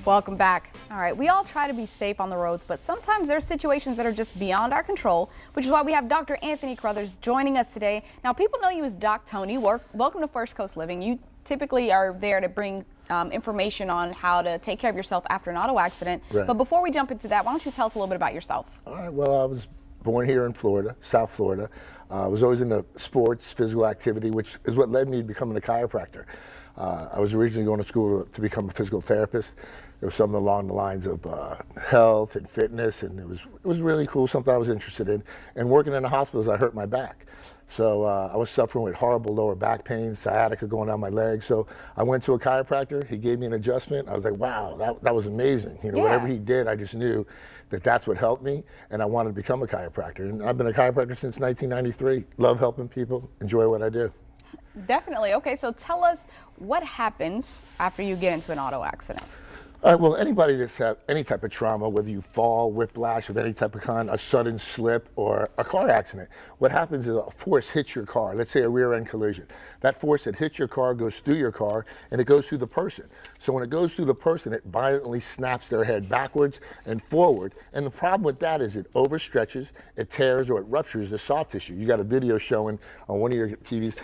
Welcome back. All right, we all try to be safe on the roads, but sometimes there's situations that are just beyond our control, which is why we have Dr. Anthony Carruthers joining us today. Now, people know you as Doc Tony. Welcome to First Coast Living. You typically are there to bring information on how to take care of yourself after an auto accident. Right. But before we jump into that, why don't you tell us a little bit about yourself? All right, well, I was born here in Florida, South Florida. I was always into sports, physical activity, which is what led me to becoming a chiropractor. I was originally going to school to become a physical therapist. It was something along the lines of health and fitness, and it was really cool, something I was interested in. And working in the hospitals, I hurt my back. So I was suffering with horrible lower back pain, sciatica going down my legs. So I went to a chiropractor. He gave me an adjustment. I was like, wow, that was amazing. You know, Yeah. Whatever he did, I just knew that that's what helped me, and I wanted to become a chiropractor. And I've been a chiropractor since 1993. Love helping people, enjoy what I do. Definitely. Okay, so tell us what happens after you get into an auto accident. All right, well, anybody that's had any type of trauma, whether you fall, whiplash of any type of kind, a sudden slip, or a car accident, what happens is a force hits your car, let's say a rear end collision. That force that hits your car goes through your car, and it goes through the person. So when it goes through the person, it violently snaps their head backwards and forward. And the problem with that is it overstretches, it tears, or it ruptures the soft tissue. You got a video showing on one of your TVs.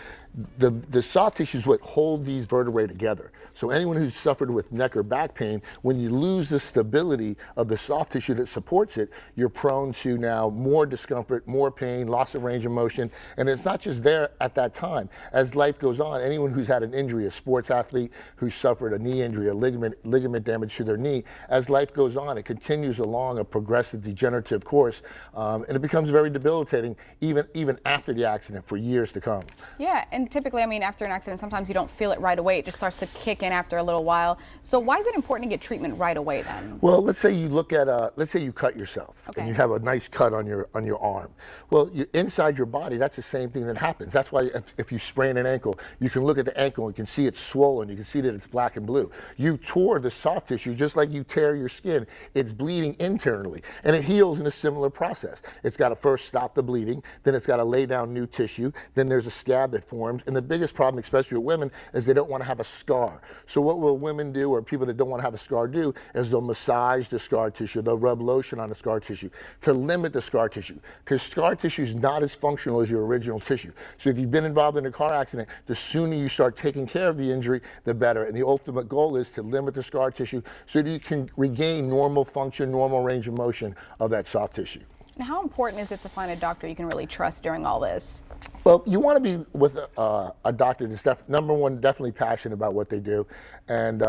The soft tissue is what hold these vertebrae together. So anyone who's suffered with neck or back pain, when you lose the stability of the soft tissue that supports it, you're prone to now more discomfort, more pain, loss of range of motion. And it's not just there at that time. As life goes on, anyone who's had an injury, a sports athlete who suffered a knee injury, a ligament damage to their knee, as life goes on, it continues along a progressive degenerative course, and it becomes very debilitating even after the accident for years to come. Yeah, and typically, I mean, after an accident, sometimes you don't feel it right away. It just starts to kick in after a little while. So why is it important to get treatment right away then? Well, let's say you look at let's say you cut yourself, okay, and you have a nice cut on your arm. Well, inside your body, that's the same thing that happens. That's why if you sprain an ankle, you can look at the ankle and you can see it's swollen. You can see that it's black and blue. You tore the soft tissue just like you tear your skin. It's bleeding internally, and it heals in a similar process. It's got to first stop the bleeding, then it's got to lay down new tissue, then there's a scab that forms. And the biggest problem, especially with women, is they don't want to have a scar. So what will women do, or people that don't want to have a scar do, is they'll massage the scar tissue, they'll rub lotion on the scar tissue to limit the scar tissue, because scar tissue is not as functional as your original tissue. So if you've been involved in a car accident, the sooner you start taking care of the injury, the better. And the ultimate goal is to limit the scar tissue so that you can regain normal function, normal range of motion of that soft tissue. And how important is it to find a doctor you can really trust during all this? Well, you want to be with a doctor that's number one, definitely passionate about what they do, and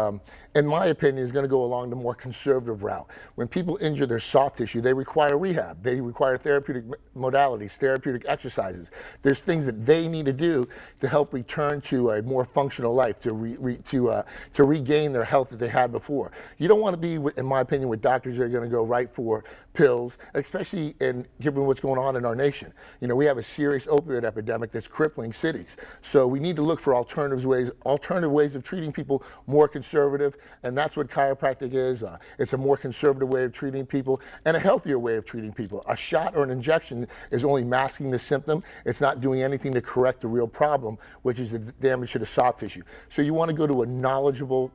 in my opinion, is going to go along the more conservative route. When people injure their soft tissue, they require rehab. They require therapeutic modalities, therapeutic exercises. There's things that they need to do to help return to a more functional life, to regain their health that they had before. You don't want to be, in my opinion, with doctors that are going to go right for pills, especially given what's going on in our nation. You know, we have a serious opioid epidemic that's crippling cities. So we need to look for alternative ways of treating people, more conservative, and that's what chiropractic is. It's a more conservative way of treating people and a healthier way of treating people. A shot or an injection is only masking the symptom. It's not doing anything to correct the real problem, which is the damage to the soft tissue. So you want to go to a knowledgeable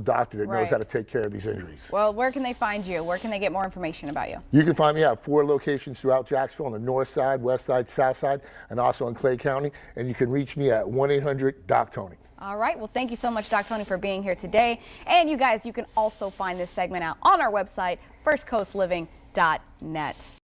doctor that knows how to take care of these injuries. Well, where can they find you? Where can they get more information about you? You can find me at 4 locations throughout Jacksonville on the north side, west side, south side, and also in Clay County. And you can reach me at 1-800-DOC-TONY. All right. Well, thank you so much, Doc Tony, for being here today. And you guys, you can also find this segment out on our website, firstcoastliving.net.